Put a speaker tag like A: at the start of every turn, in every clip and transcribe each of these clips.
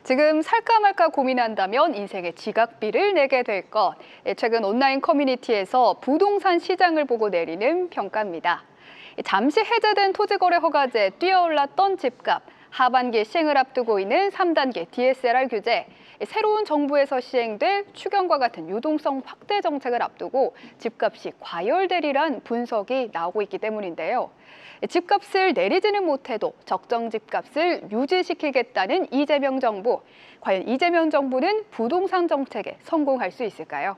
A: 지금 살까 말까 고민한다면 인생의 지각비를 내게 될 것. 최근 온라인 커뮤니티에서 부동산 시장을 보고 내리는 평가입니다. 잠시 해제된 토지거래 허가제에 뛰어올랐던 집값, 하반기 시행을 앞두고 있는 3단계 DSR 규제, 새로운 정부에서 시행될 추경과 같은 유동성 확대 정책을 앞두고 집값이 과열되리란 분석이 나오고 있기 때문인데요. 집값을 내리지는 못해도 적정 집값을 유지시키겠다는 이재명 정부. 과연 이재명 정부는 부동산 정책에 성공할 수 있을까요?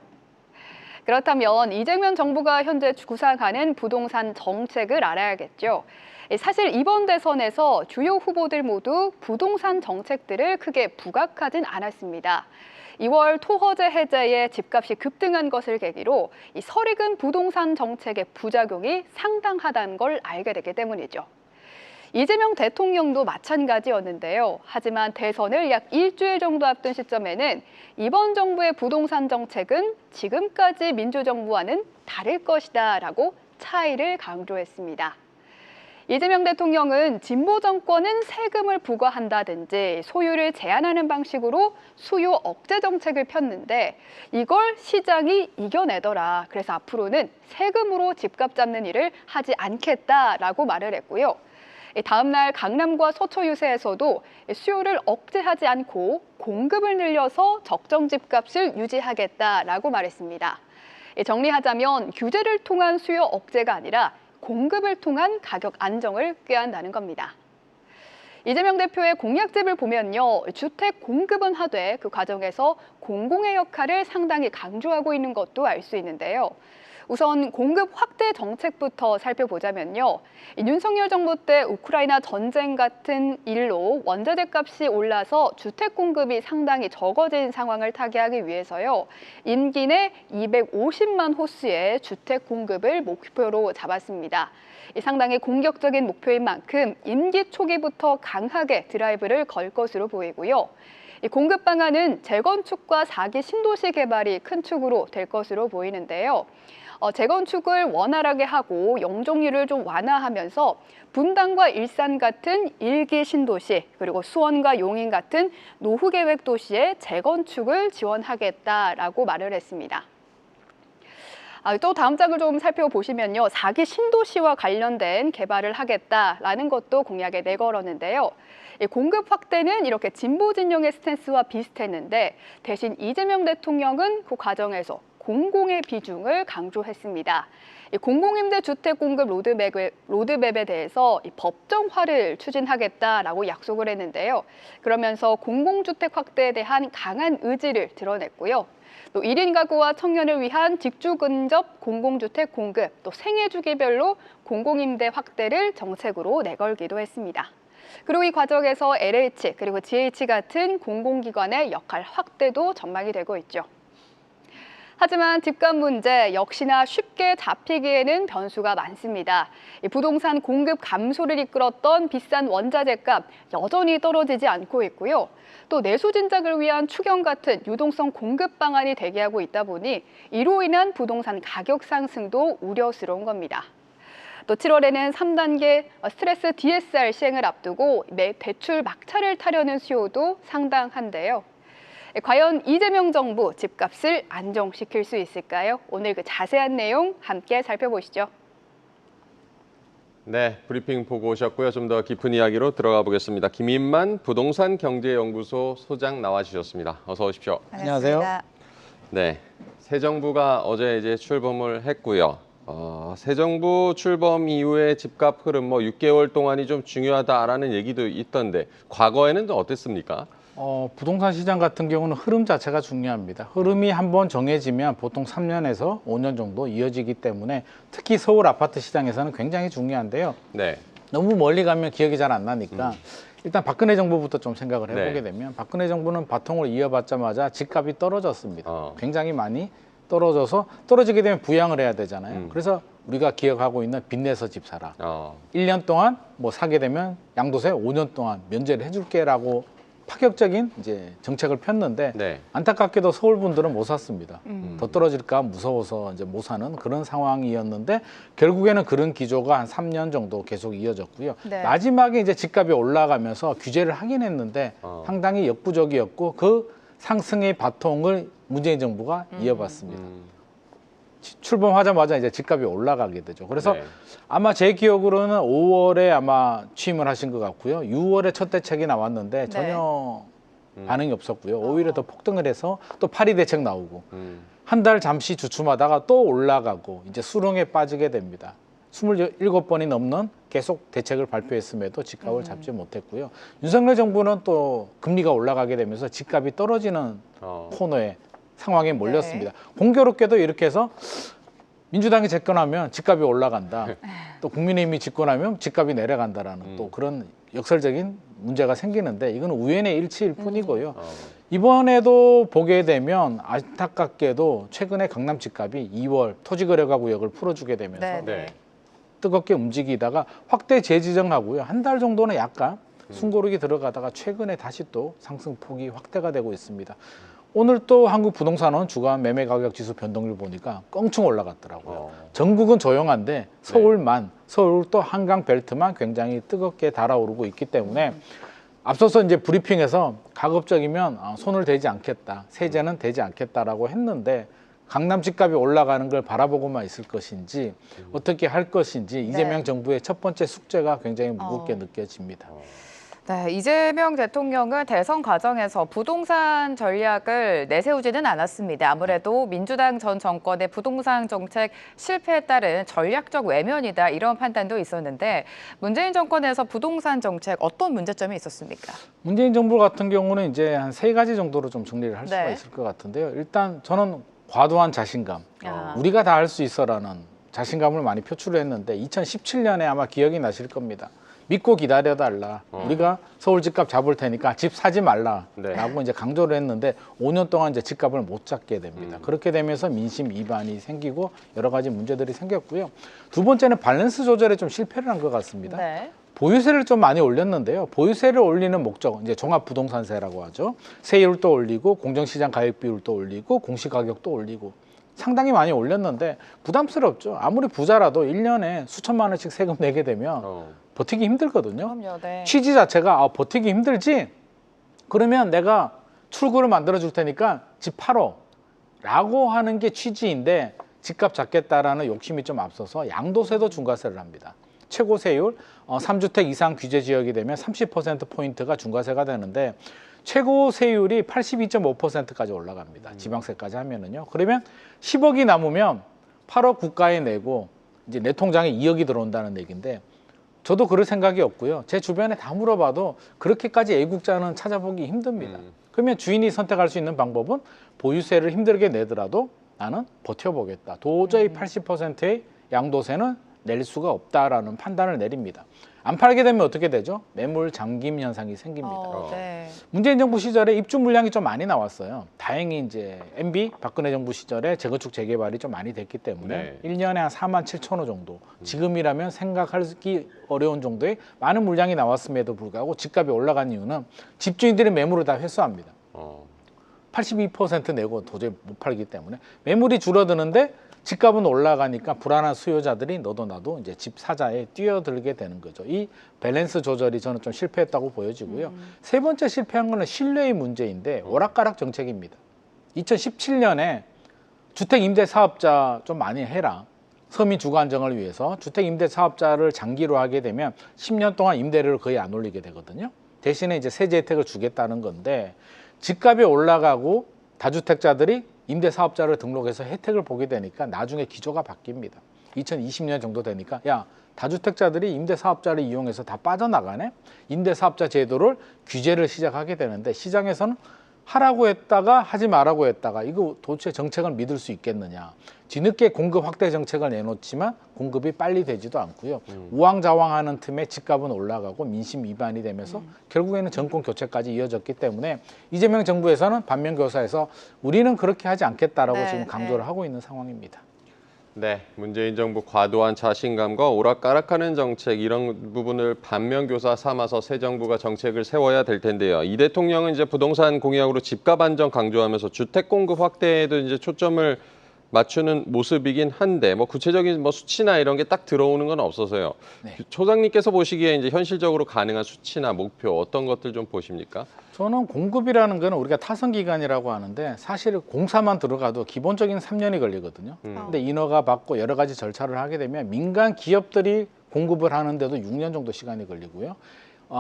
A: 그렇다면 이재명 정부가 현재 구상하는 부동산 정책을 알아야겠죠. 사실 이번 대선에서 주요 후보들 모두 부동산 정책들을 크게 부각하진 않았습니다. 2월 토허제 해제에 집값이 급등한 것을 계기로 이 설익은 부동산 정책의 부작용이 상당하다는 걸 알게 됐기 때문이죠. 이재명 대통령도 마찬가지였는데요. 하지만 대선을 약 일주일 정도 앞둔 시점에는 이번 정부의 부동산 정책은 지금까지 민주정부와는 다를 것이다라고 차이를 강조했습니다. 이재명 대통령은 진보 정권은 세금을 부과한다든지 소유를 제한하는 방식으로 수요 억제 정책을 폈는데 이걸 시장이 이겨내더라. 그래서 앞으로는 세금으로 집값 잡는 일을 하지 않겠다라고 말을 했고요. 다음 날 강남과 서초 유세에서도 수요를 억제하지 않고 공급을 늘려서 적정 집값을 유지하겠다라고 말했습니다. 정리하자면 규제를 통한 수요 억제가 아니라 공급을 통한 가격 안정을 꾀한다는 겁니다. 이재명 대표의 공약집을 보면요. 주택 공급은 하되 그 과정에서 공공의 역할을 상당히 강조하고 있는 것도 알 수 있는데요. 우선 공급 확대 정책부터 살펴보자면요. 윤석열 정부 때 우크라이나 전쟁 같은 일로 원자재 값이 올라서 주택 공급이 상당히 적어진 상황을 타개하기 위해서요. 임기 내 250만 호수의 주택 공급을 목표로 잡았습니다. 상당히 공격적인 목표인 만큼 임기 초기부터 강하게 드라이브를 걸 것으로 보이고요. 공급 방안은 재건축과 4기 신도시 개발이 큰 축으로 될 것으로 보이는데요. 재건축을 원활하게 하고 용적률을 좀 완화하면서 분당과 일산 같은 1기 신도시 그리고 수원과 용인 같은 노후계획 도시의 재건축을 지원하겠다라고 말을 했습니다. 또 다음 장을 좀 살펴보시면요. 4기 신도시와 관련된 개발을 하겠다라는 것도 공약에 내걸었는데요. 공급 확대는 이렇게 진보 진영의 스탠스와 비슷했는데 대신 이재명 대통령은 그 과정에서 공공의 비중을 강조했습니다. 공공임대주택 공급 로드맵에 대해서 법정화를 추진하겠다라고 약속을 했는데요. 그러면서 공공주택 확대에 대한 강한 의지를 드러냈고요. 또 1인 가구와 청년을 위한 직주 근접 공공주택 공급, 또 생애 주기별로 공공임대 확대를 정책으로 내걸기도 했습니다. 그리고 이 과정에서 LH 그리고 GH 같은 공공기관의 역할 확대도 전망이 되고 있죠. 하지만 집값 문제 역시나 쉽게 잡히기에는 변수가 많습니다. 부동산 공급 감소를 이끌었던 비싼 원자재값 여전히 떨어지지 않고 있고요. 또 내수 진작을 위한 추경 같은 유동성 공급 방안이 대기하고 있다 보니 이로 인한 부동산 가격 상승도 우려스러운 겁니다. 또 7월에는 3단계 스트레스 DSR 시행을 앞두고 대출 막차를 타려는 수요도 상당한데요. 과연 이재명 정부 집값을 안정시킬 수 있을까요? 오늘 그 자세한 내용 함께 살펴보시죠.
B: 네, 브리핑 보고 오셨고요. 좀 더 깊은 이야기로 들어가 보겠습니다. 김인만 부동산경제연구소 소장 나와주셨습니다. 어서 오십시오.
C: 안녕하세요.
B: 네, 새 정부가 어제 이제 출범을 했고요. 새 정부 출범 이후에 집값 흐름 6개월 동안이 좀 중요하다라는 얘기도 있던데 과거에는 좀 어땠습니까?
C: 부동산 시장 같은 경우는 흐름 자체가 중요합니다. 흐름이 한번 정해지면 보통 3년에서 5년 정도 이어지기 때문에 특히 서울 아파트 시장에서는 굉장히 중요한데요.
B: 네.
C: 너무 멀리 가면 기억이 잘 안 나니까 일단 박근혜 정부부터 좀 생각을 해보게 되면 박근혜 정부는 바통을 이어받자마자 집값이 떨어졌습니다. 굉장히 많이 떨어져서 떨어지게 되면 부양을 해야 되잖아요. 그래서 우리가 기억하고 있는 빚내서 집 사라. 1년 동안 사게 되면 양도세 5년 동안 면제를 해줄게라고 파격적인 이제 정책을 폈는데
B: 네.
C: 안타깝게도 서울 분들은 못 샀습니다.
A: 음.
C: 더 떨어질까 무서워서 이제 못 사는 그런 상황이었는데 결국에는 그런 기조가 한 3년 정도 계속 이어졌고요.
A: 네.
C: 마지막에 이제 집값이 올라가면서 규제를 하긴 했는데 상당히 역부족이었고 그 상승의 바통을 문재인 정부가 이어봤습니다. 출범하자마자 이제 집값이 올라가게 되죠. 그래서
B: 네.
C: 아마 제 기억으로는 5월에 아마 취임을 하신 것 같고요. 6월에 첫 대책이 나왔는데 전혀 반응이 없었고요. 오히려 더 폭등을 해서 또 8위 대책 나오고 한 달 잠시 주춤하다가 또 올라가고 이제 수렁에 빠지게 됩니다. 27번이 넘는 계속 대책을 발표했음에도 집값을 잡지 못했고요. 윤석열 정부는 또 금리가 올라가게 되면서 집값이 떨어지는 코너에 상황에 몰렸습니다. 공교롭게도 이렇게 해서 민주당이 집권하면 집값이 올라간다. 또 국민의힘이 집권하면 집값이 내려간다라는 또 그런 역설적인 문제가 생기는데 이건 우연의 일치일 뿐이고요. 이번에도 보게 되면 안타깝게도 최근에 강남 집값이 2월 토지거래가구역을 풀어주게 되면서
B: 네.
C: 뜨겁게 움직이다가 확대 재지정하고요. 한 달 정도는 약간 숨고르기 들어가다가 최근에 다시 또 상승폭이 확대가 되고 있습니다. 오늘 또 한국부동산원 주간 매매가격지수 변동률 보니까 껑충 올라갔더라고요. 전국은 조용한데 서울만, 서울 또 한강 벨트만 굉장히 뜨겁게 달아오르고 있기 때문에 앞서서 이제 브리핑에서 가급적이면 손을 대지 않겠다, 세제는 대지 않겠다라고 했는데 강남 집값이 올라가는 걸 바라보고만 있을 것인지 어떻게 할 것인지 이재명 정부의 첫 번째 숙제가 굉장히 무겁게 느껴집니다.
D: 네, 이재명 대통령은 대선 과정에서 부동산 전략을 내세우지는 않았습니다. 아무래도 민주당 전 정권의 부동산 정책 실패에 따른 전략적 외면이다 이런 판단도 있었는데 문재인 정권에서 부동산 정책 어떤 문제점이 있었습니까?
C: 문재인 정부 같은 경우는 이제 한 3가지 정도로 좀 정리를 할 수가 있을 것 같은데요. 일단 저는 과도한 자신감, 우리가 다 할 수 있어라는 자신감을 많이 표출을 했는데 2017년에 아마 기억이 나실 겁니다. 믿고 기다려달라. 우리가 서울 집값 잡을 테니까 집 사지 말라라고 이제 강조를 했는데 5년 동안 이제 집값을 못 잡게 됩니다. 그렇게 되면서 민심 위반이 생기고 여러 가지 문제들이 생겼고요. 두 번째는 밸런스 조절에 좀 실패를 한 것 같습니다.
D: 네.
C: 보유세를 좀 많이 올렸는데요. 보유세를 올리는 목적, 이제 종합부동산세라고 하죠. 세율도 올리고 공정시장 가격 비율도 올리고 공시가격도 올리고 상당히 많이 올렸는데 부담스럽죠. 아무리 부자라도 1년에 수천만 원씩 세금 내게 되면 버티기 힘들거든요.
D: 그럼요, 네.
C: 취지 자체가 버티기 힘들지? 그러면 내가 출구를 만들어 줄 테니까 집 팔어 라고 하는 게 취지인데 집값 잡겠다라는 욕심이 좀 앞서서 양도세도 중과세를 합니다. 최고 세율 3주택 이상 규제 지역이 되면 30%포인트가 중과세가 되는데 최고 세율이 82.5%까지 올라갑니다. 지방세까지 하면은요. 그러면 10억이 남으면 8억 국가에 내고 이제 내 통장에 2억이 들어온다는 얘기인데 저도 그럴 생각이 없고요. 제 주변에 다 물어봐도 그렇게까지 애국자는 찾아보기 힘듭니다. 그러면 주인이 선택할 수 있는 방법은 보유세를 힘들게 내더라도 나는 버텨보겠다. 도저히 80%의 양도세는 낼 수가 없다라는 판단을 내립니다. 안 팔게 되면 어떻게 되죠? 매물 잠김 현상이 생깁니다.
D: 네.
C: 문재인 정부 시절에 입주 물량이 좀 많이 나왔어요. 다행히 이제 MB 박근혜 정부 시절에 재건축 재개발이 좀 많이 됐기 때문에 1년에 한 4만 7천 호 정도. 지금이라면 생각하기 어려운 정도의 많은 물량이 나왔음에도 불구하고 집값이 올라간 이유는 집주인들이 매물을 다 회수합니다. 82% 내고 도저히 못 팔기 때문에 매물이 줄어드는데 집값은 올라가니까 불안한 수요자들이 너도 나도 이제 집 사자에 뛰어들게 되는 거죠. 이 밸런스 조절이 저는 좀 실패했다고 보여지고요. 세 번째 실패한 거는 신뢰의 문제인데 오락가락 정책입니다. 2017년에 주택 임대 사업자 좀 많이 해라. 서민 주거 안정을 위해서 주택 임대 사업자를 장기로 하게 되면 10년 동안 임대료를 거의 안 올리게 되거든요. 대신에 이제 세제 혜택을 주겠다는 건데 집값이 올라가고 다주택자들이 임대 사업자를 등록해서 혜택을 보게 되니까 나중에 기조가 바뀝니다. 2020년 정도 되니까 야 다주택자들이 임대 사업자를 이용해서 다 빠져나가네. 임대 사업자 제도를 규제를 시작하게 되는데 시장에서는 하라고 했다가 하지 말라고 했다가 이거 도대체 정책을 믿을 수 있겠느냐. 뒤늦게 공급 확대 정책을 내놓지만 공급이 빨리 되지도 않고요. 우왕좌왕하는 틈에 집값은 올라가고 민심 위반이 되면서 결국에는 정권 교체까지 이어졌기 때문에 이재명 정부에서는 반면교사에서 우리는 그렇게 하지 않겠다라고 지금 강조를 하고 있는 상황입니다.
B: 네, 문재인 정부 과도한 자신감과 오락가락하는 정책 이런 부분을 반면교사 삼아서 새 정부가 정책을 세워야 될 텐데요. 이 대통령은 이제 부동산 공약으로 집값 안정 강조하면서 주택 공급 확대에도 이제 초점을 맞추는 모습이긴 한데 뭐 구체적인 뭐 수치나 이런 게 딱 들어오는 건 없어서요.
C: 네.
B: 소장님께서 보시기에 이제 현실적으로 가능한 수치나 목표 어떤 것들 좀 보십니까?
C: 저는 공급이라는 거는 우리가 타선 기간이라고 하는데 사실 공사만 들어가도 기본적인 3년이 걸리거든요. 근데 인허가 받고 여러 가지 절차를 하게 되면 민간 기업들이 공급을 하는데도 6년 정도 시간이 걸리고요.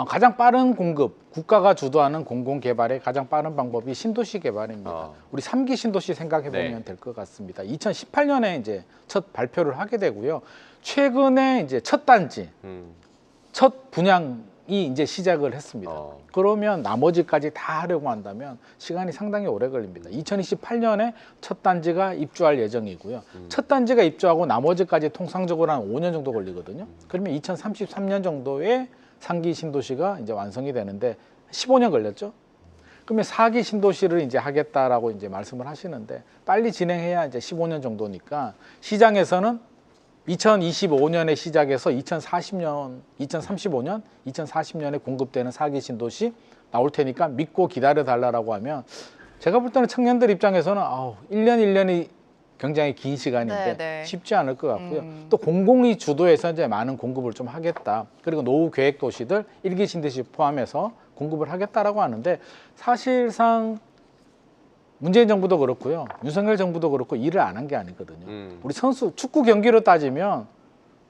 C: 가장 빠른 공급, 국가가 주도하는 공공개발의 가장 빠른 방법이 신도시 개발입니다. 우리 3기 신도시 생각해 보면
B: 네.
C: 될 것 같습니다. 2018년에 이제 첫 발표를 하게 되고요. 최근에 이제 첫 단지, 첫 분양이 이제 시작을 했습니다. 그러면 나머지까지 다 하려고 한다면 시간이 상당히 오래 걸립니다. 2028년에 첫 단지가 입주할 예정이고요. 첫 단지가 입주하고 나머지까지 통상적으로 한 5년 정도 걸리거든요. 그러면 2033년 정도에 3기 신도시가 이제 완성이 되는데 15년 걸렸죠. 그러면 4기 신도시를 이제 하겠다라고 이제 말씀을 하시는데 빨리 진행해야 이제 15년 정도니까 시장에서는 2025년에 시작해서 2040년, 2035년, 2040년에 공급되는 4기 신도시 나올 테니까 믿고 기다려 달라고 하면 제가 볼 때는 청년들 입장에서는 1년 1년이 굉장히 긴 시간인데
D: 네.
C: 쉽지 않을 것 같고요. 또 공공이 주도해서 이제 많은 공급을 좀 하겠다. 그리고 노후 계획 도시들 1기 신도시 포함해서 공급을 하겠다라고 하는데 사실상 문재인 정부도 그렇고요. 윤석열 정부도 그렇고 일을 안 한 게 아니거든요. 우리 선수 축구 경기로 따지면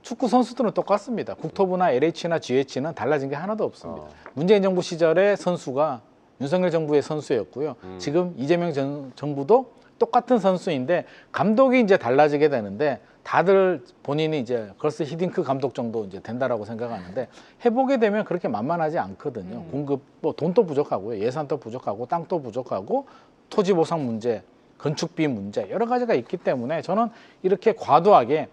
C: 축구 선수들은 똑같습니다. 국토부나 LH나 GH는 달라진 게 하나도 없습니다. 문재인 정부 시절에 선수가 윤석열 정부의 선수였고요. 지금 이재명 정부도 똑같은 선수인데 감독이 이제 달라지게 되는데 다들 본인이 이제 걸스 히딩크 감독 정도 이제 된다라고 생각하는데 해보게 되면 그렇게 만만하지 않거든요. 공급 뭐 돈도 부족하고요, 예산도 부족하고 땅도 부족하고 토지 보상 문제, 건축비 문제 여러 가지가 있기 때문에 저는 이렇게 과도하게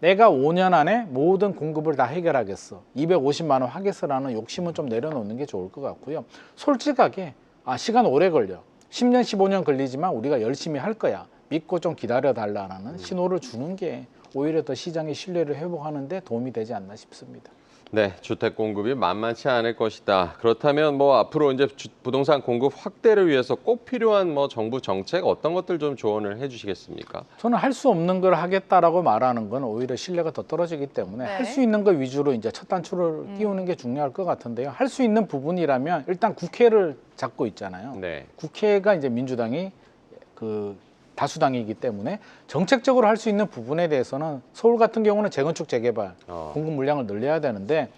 C: 내가 5년 안에 모든 공급을 다 해결하겠어, 250만 원 하겠어라는 욕심은 좀 내려놓는 게 좋을 것 같고요. 솔직하게 시간 오래 걸려. 10년, 15년 걸리지만 우리가 열심히 할 거야. 믿고 좀 기다려달라는 신호를 주는 게 오히려 더 시장의 신뢰를 회복하는 데 도움이 되지 않나 싶습니다.
B: 네, 주택 공급이 만만치 않을 것이다. 그렇다면 뭐 앞으로 이제 부동산 공급 확대를 위해서 꼭 필요한 뭐 정부 정책 어떤 것들 좀 조언을 해주시겠습니까?
C: 저는 할 수 없는 걸 하겠다라고 말하는 건 오히려 신뢰가 더 떨어지기 때문에
D: 네.
C: 할 수 있는 거 위주로 이제 첫 단추를 띄우는 게 중요할 것 같은데요. 할 수 있는 부분이라면 일단 국회를 잡고 있잖아요.
B: 네.
C: 국회가 이제 민주당이 그 다수당이기 때문에 정책적으로 할 수 있는 부분에 대해서는 서울 같은 경우는 재건축 재개발 공급 물량을 늘려야 되는데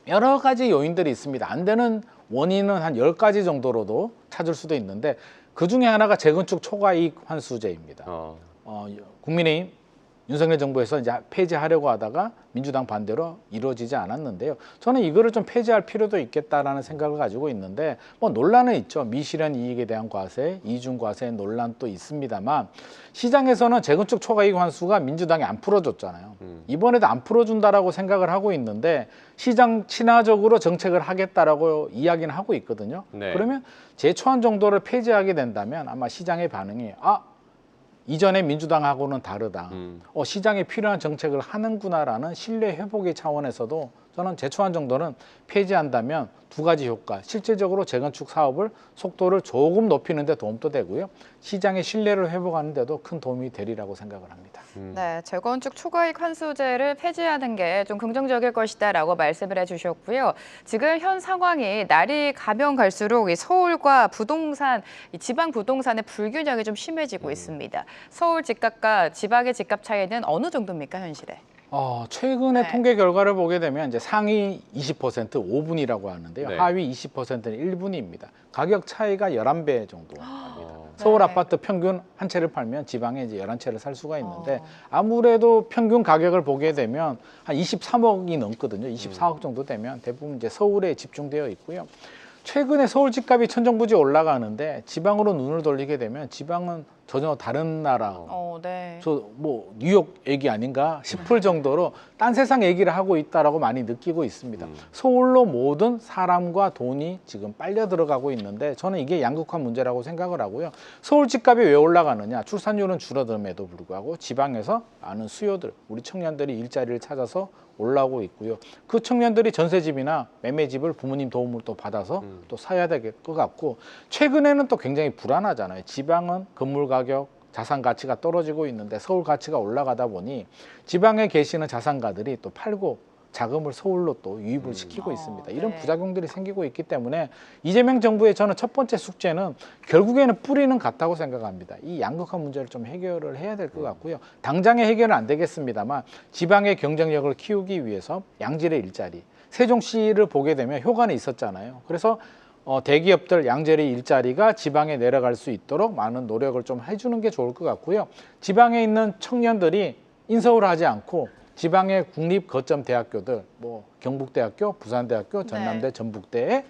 C: 여러 가지 요인들이 있습니다. 안 되는 원인은 한 10가지 정도로도 찾을 수도 있는데 그중에 하나가 재건축 초과이익 환수제입니다. 국민의힘 윤석열 정부에서 이제 폐지하려고 하다가 민주당 반대로 이루어지지 않았는데요. 저는 이거를 좀 폐지할 필요도 있겠다라는 생각을 가지고 있는데 뭐 논란은 있죠. 미실현 이익에 대한 과세, 이중 과세 논란도 있습니다만 시장에서는 재건축 초과이익 환수가 민주당이 안 풀어줬잖아요. 이번에도 안 풀어준다라고 생각을 하고 있는데 시장 친화적으로 정책을 하겠다라고 이야기는 하고 있거든요.
B: 네.
C: 그러면 제초안 정도를 폐지하게 된다면 아마 시장의 반응이 이전에 민주당하고는 다르다. 시장에 필요한 정책을 하는구나라는 신뢰 회복의 차원에서도 저는 제초안 정도는 폐지한다면 두 가지 효과. 실질적으로 재건축 사업을 속도를 조금 높이는 데 도움도 되고요. 시장의 신뢰를 회복하는 데도 큰 도움이 되리라고 생각을 합니다.
D: 네, 재건축 초과이익 환수제를 폐지하는 게 좀 긍정적일 것이다라고 말씀을 해주셨고요. 지금 현 상황이 날이 가면 갈수록 이 서울과 부동산, 이 지방 부동산의 불균형이 좀 심해지고 있습니다. 서울 집값과 지방의 집값 차이는 어느 정도입니까, 현실에?
C: 최근에
D: 네.
C: 통계 결과를 보게 되면 이제 상위 20% 5분이라고 하는데요.
B: 네.
C: 하위 20%는 1분입니다. 가격 차이가 11배 정도 납니다. 서울 아파트 평균 한 채를 팔면 지방에 이제 11채를 살 수가 있는데 아무래도 평균 가격을 보게 되면 한 23억이 넘거든요. 24억 정도 되면 대부분 이제 서울에 집중되어 있고요. 최근에 서울 집값이 천정부지 올라가는데 지방으로 눈을 돌리게 되면 지방은 전혀 다른 나라
D: 네.
C: 저 뭐 뉴욕 얘기 아닌가 싶을 정도로 딴 세상 얘기를 하고 있다라고 많이 느끼고 있습니다. 서울로 모든 사람과 돈이 지금 빨려 들어가고 있는데 저는 이게 양극화 문제라고 생각을 하고요. 서울 집값이 왜 올라가느냐? 출산율은 줄어듦에도 불구하고 지방에서 많은 수요들, 우리 청년들이 일자리를 찾아서 올라오고 있고요. 그 청년들이 전세집이나 매매집을 부모님 도움을 또 받아서 또 사야 될 것 같고 최근에는 또 굉장히 불안하잖아요. 지방은 건물 가격, 자산 가치가 떨어지고 있는데 서울 가치가 올라가다 보니 지방에 계시는 자산가들이 또 팔고 자금을 서울로 또 유입을 시키고 있습니다. 이런
D: 네.
C: 부작용들이 생기고 있기 때문에 이재명 정부의 저는 첫 번째 숙제는 결국에는 뿌리는 같다고 생각합니다. 이 양극화 문제를 좀 해결을 해야 될 것 같고요. 당장의 해결은 안 되겠습니다만 지방의 경쟁력을 키우기 위해서 양질의 일자리, 세종시를 보게 되면 효과는 있었잖아요. 그래서 대기업들 양질의 일자리가 지방에 내려갈 수 있도록 많은 노력을 좀 해주는 게 좋을 것 같고요. 지방에 있는 청년들이 인서울 하지 않고 지방의 국립 거점 대학교들, 뭐 경북대학교, 부산대학교, 전남대, 전북대에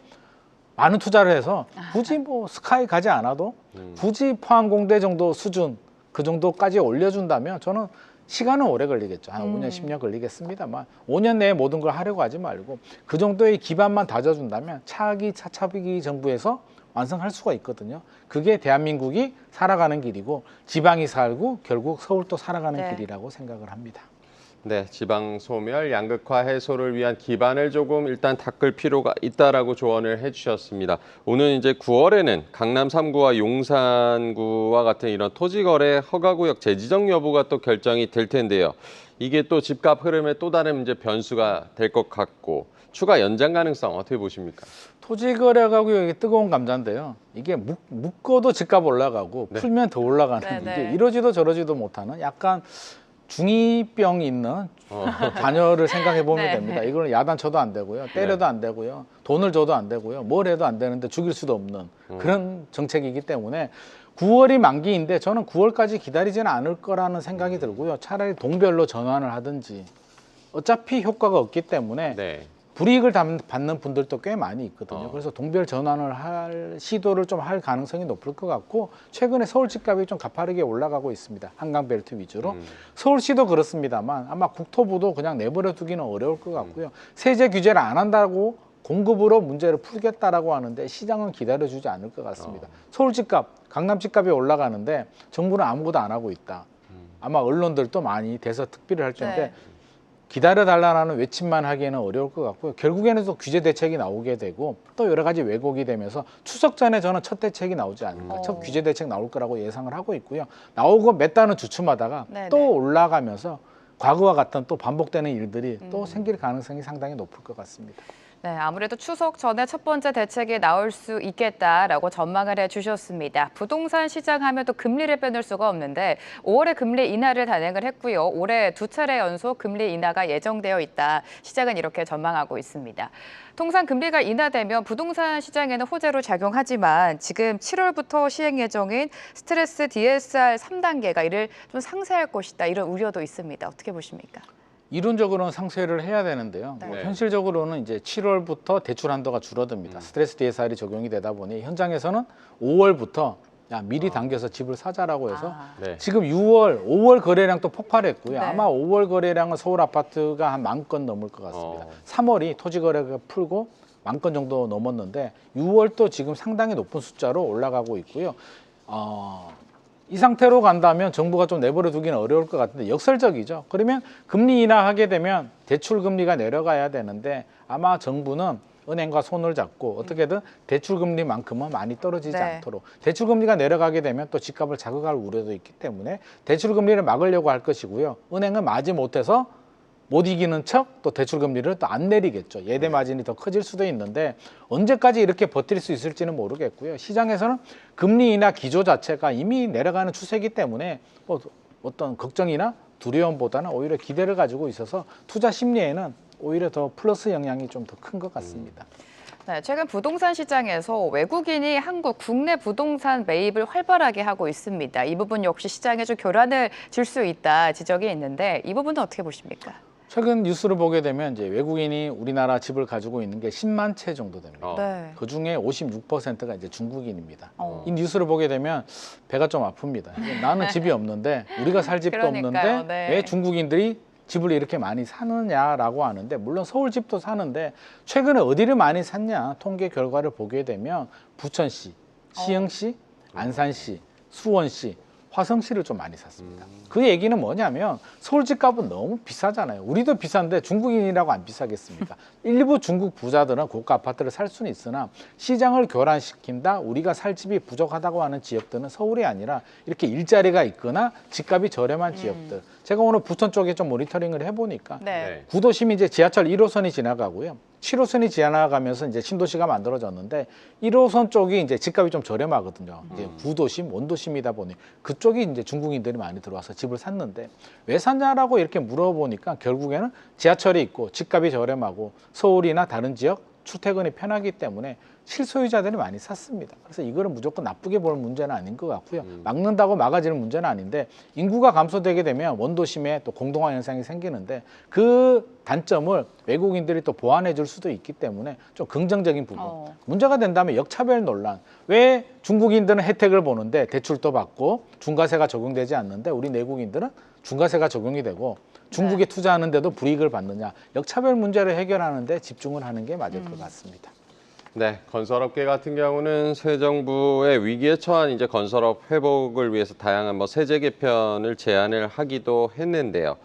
C: 많은 투자를 해서 굳이 뭐 스카이 가지 않아도 굳이 포항공대 정도 수준 그 정도까지 올려준다면 저는 시간은 오래 걸리겠죠. 한 5년, 10년 걸리겠습니다만 5년 내에 모든 걸 하려고 하지 말고 그 정도의 기반만 다져준다면 차차비기 정부에서 완성할 수가 있거든요. 그게 대한민국이 살아가는 길이고 지방이 살고 결국 서울도 살아가는
D: 네.
C: 길이라고 생각을 합니다.
B: 네, 지방 소멸, 양극화 해소를 위한 기반을 조금 일단 닦을 필요가 있다라고 조언을 해주셨습니다. 오늘 이제 9월에는 강남 3구와 용산구와 같은 이런 토지거래 허가구역 재지정 여부가 또 결정이 될 텐데요. 이게 또 집값 흐름에 또 다른 이제 변수가 될 것 같고 추가 연장 가능성 어떻게 보십니까?
C: 토지거래가구역이 뜨거운 감자인데요. 이게 묶어도 집값 올라가고
B: 네.
C: 풀면 더 올라가는
D: 네네.
C: 이게 이러지도 저러지도 못하는 약간 중2병 있는 자녀를 생각해 보면
D: 네.
C: 됩니다. 이거는 야단쳐도 안 되고요. 때려도 안 되고요. 돈을 줘도 안 되고요. 뭘 해도 안 되는데 죽일 수도 없는 그런 정책이기 때문에 9월이 만기인데 저는 9월까지 기다리지는 않을 거라는 생각이 들고요. 차라리 동별로 전환을 하든지 어차피 효과가 없기 때문에
B: 네.
C: 불이익을 받는 분들도 꽤 많이 있거든요. 그래서 동별 전환을 할 시도를 좀 할 가능성이 높을 것 같고 최근에 서울 집값이 좀 가파르게 올라가고 있습니다. 한강벨트 위주로. 서울시도 그렇습니다만 아마 국토부도 그냥 내버려 두기는 어려울 것 같고요. 세제 규제를 안 한다고 공급으로 문제를 풀겠다라고 하는데 시장은 기다려주지 않을 것 같습니다. 서울 집값, 강남 집값이 올라가는데 정부는 아무것도 안 하고 있다. 아마 언론들도 많이 대서특필을 할 텐데
D: 네.
C: 기다려달라는 외침만 하기에는 어려울 것 같고요. 결국에는 또 규제 대책이 나오게 되고 또 여러 가지 왜곡이 되면서 추석 전에 저는 첫 대책이 나오지 않을까. 첫 규제 대책 나올 거라고 예상을 하고 있고요. 나오고 몇 달은 주춤하다가
D: 네네.
C: 또 올라가면서 과거와 같은 또 반복되는 일들이 또 생길 가능성이 상당히 높을 것 같습니다.
D: 네, 아무래도 추석 전에 첫 번째 대책이 나올 수 있겠다라고 전망을 해주셨습니다. 부동산 시장 하면 또 금리를 빼놓을 수가 없는데 5월에 금리 인하를 단행을 했고요. 올해 2차례 연속 금리 인하가 예정되어 있다. 시장은 이렇게 전망하고 있습니다. 통상 금리가 인하되면 부동산 시장에는 호재로 작용하지만 지금 7월부터 시행 예정인 스트레스 DSR 3단계가 이를 좀 상쇄할 것이다. 이런 우려도 있습니다. 어떻게 보십니까?
C: 이론적으로는 상쇄를 해야 되는데요. 뭐
B: 네.
C: 현실적으로는 이제 7월부터 대출 한도가 줄어듭니다. 스트레스 DSR이 적용이 되다 보니 현장에서는 5월부터 야, 미리 당겨서 집을 사자라고 해서
B: 네.
C: 지금 6월, 5월 거래량 또 폭발했고요.
D: 네.
C: 아마 5월 거래량은 서울 아파트가 한 10,000건 넘을 것 같습니다. 3월이 토지 거래가 풀고 10,000건 정도 넘었는데 6월 또 지금 상당히 높은 숫자로 올라가고 있고요. 이 상태로 간다면 정부가 좀 내버려 두기는 어려울 것 같은데 역설적이죠. 그러면 금리 인하하게 되면 대출 금리가 내려가야 되는데 아마 정부는 은행과 손을 잡고 어떻게든 대출 금리만큼은 많이 떨어지지
D: 네.
C: 않도록 대출 금리가 내려가게 되면 또 집값을 자극할 우려도 있기 때문에 대출 금리를 막으려고 할 것이고요. 은행은 마지 못해서 못 이기는 척 또 대출 금리를 또 안 내리겠죠. 예대 마진이 더 커질 수도 있는데 언제까지 이렇게 버틸 수 있을지는 모르겠고요. 시장에서는 금리 인하 기조 자체가 이미 내려가는 추세이기 때문에 뭐 어떤 걱정이나 두려움보다는 오히려 기대를 가지고 있어서 투자 심리에는 오히려 더 플러스 영향이 좀 더 큰 것 같습니다.
D: 네, 최근 부동산 시장에서 외국인이 한국 국내 부동산 매입을 활발하게 하고 있습니다. 이 부분 역시 시장에 좀 교란을 줄 수 있다 지적이 있는데 이 부분은 어떻게 보십니까?
C: 최근 뉴스를 보게 되면 이제 외국인이 우리나라 집을 가지고 있는 게 10만 채 정도 됩니다.
D: 네.
C: 그 중에 56%가 이제 중국인입니다.
D: 어.
C: 이 뉴스를 보게 되면 배가 좀 아픕니다. 나는 집이 없는데 우리가 살 집도
D: 그러니까요.
C: 없는데
D: 네.
C: 왜 중국인들이 집을 이렇게 많이 사느냐라고 하는데 물론 서울 집도 사는데 최근에 어디를 많이 샀냐 통계 결과를 보게 되면 부천시, 시흥시, 안산시, 수원시, 화성시를 좀 많이 샀습니다. 그 얘기는 뭐냐면 서울 집값은 너무 비싸잖아요. 우리도 비싼데 중국인이라고 안 비싸겠습니까? 일부 중국 부자들은 고가 아파트를 살 수는 있으나 시장을 교란시킨다, 우리가 살 집이 부족하다고 하는 지역들은 서울이 아니라 이렇게 일자리가 있거나 집값이 저렴한 지역들. 제가 오늘 부천 쪽에 좀 모니터링을 해보니까
D: 네.
C: 구도심이 이제 지하철 1호선이 지나가고요. 7호선이 지나가면서 이제 신도시가 만들어졌는데 1호선 쪽이 이제 집값이 좀 저렴하거든요. 이제 구도심, 원도심이다 보니 그쪽이 이제 중국인들이 많이 들어와서 집을 샀는데 왜 샀냐라고 이렇게 물어보니까 결국에는 지하철이 있고 집값이 저렴하고 서울이나 다른 지역 출퇴근이 편하기 때문에 실소유자들이 많이 샀습니다. 그래서 이거를 무조건 나쁘게 볼 문제는 아닌 것 같고요. 막는다고 막아지는 문제는 아닌데 인구가 감소되게 되면 원도심에 또 공동화 현상이 생기는데 그 단점을 외국인들이 또 보완해 줄 수도 있기 때문에 좀 긍정적인 부분. 문제가 된다면 역차별 논란. 왜 중국인들은 혜택을 보는데 대출도 받고 중과세가 적용되지 않는데 우리 내국인들은 중과세가 적용이 되고 중국에 투자하는데도 불이익을 받느냐. 역차별 문제를 해결하는 데 집중을 하는 게 맞을 것 같습니다.
B: 네, 건설업계 같은 경우는 새 정부의 위기에 처한 이제 건설업 회복을 위해서 다양한 뭐 세제 개편을 제안을 하기도 했는데요.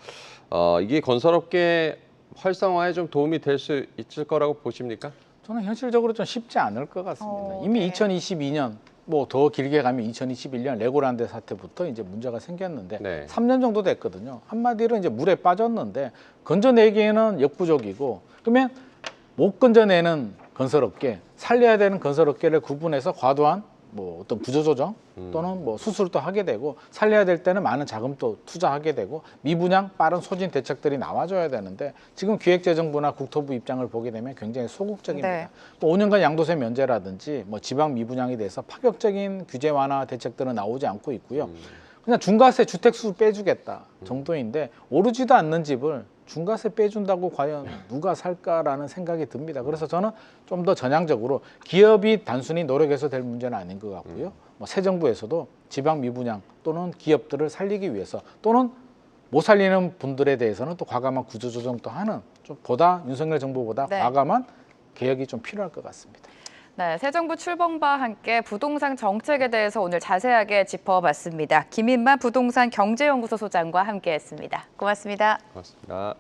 B: 이게 건설업계 활성화에 좀 도움이 될 수 있을 거라고 보십니까?
C: 저는 현실적으로 좀 쉽지 않을 것 같습니다. 이미
D: 네.
C: 2022년 뭐 더 길게 가면 2021년 레고란드 사태부터 이제 문제가 생겼는데
B: 네.
C: 3년 정도 됐거든요. 한마디로 이제 물에 빠졌는데 건져내기에는 역부족이고 그러면 못 건져내는 건설업계, 살려야 되는 건설업계를 구분해서 과도한 뭐 어떤 구조조정 또는 뭐 수술도 하게 되고 살려야 될 때는 많은 자금도 투자하게 되고 미분양 빠른 소진 대책들이 나와줘야 되는데 지금 기획재정부나 국토부 입장을 보게 되면 굉장히 소극적입니다.
D: 네.
C: 뭐 5년간 양도세 면제라든지 뭐 지방 미분양에 대해서 파격적인 규제 완화 대책들은 나오지 않고 있고요. 그냥 중과세 주택수 빼주겠다 정도인데 오르지도 않는 집을 중과세 빼준다고 과연 누가 살까라는 생각이 듭니다. 그래서 저는 좀 더 전향적으로 기업이 단순히 노력해서 될 문제는 아닌 것 같고요. 뭐 새 정부에서도 지방 미분양 또는 기업들을 살리기 위해서 또는 못 살리는 분들에 대해서는 또 과감한 구조조정도 하는 좀 보다 윤석열 정부보다
D: 네.
C: 과감한 개혁이 좀 필요할 것 같습니다.
D: 네, 새 정부 출범과 함께 부동산 정책에 대해서 오늘 자세하게 짚어봤습니다. 김인만 부동산 경제연구소 소장과 함께했습니다. 고맙습니다.
B: 고맙습니다.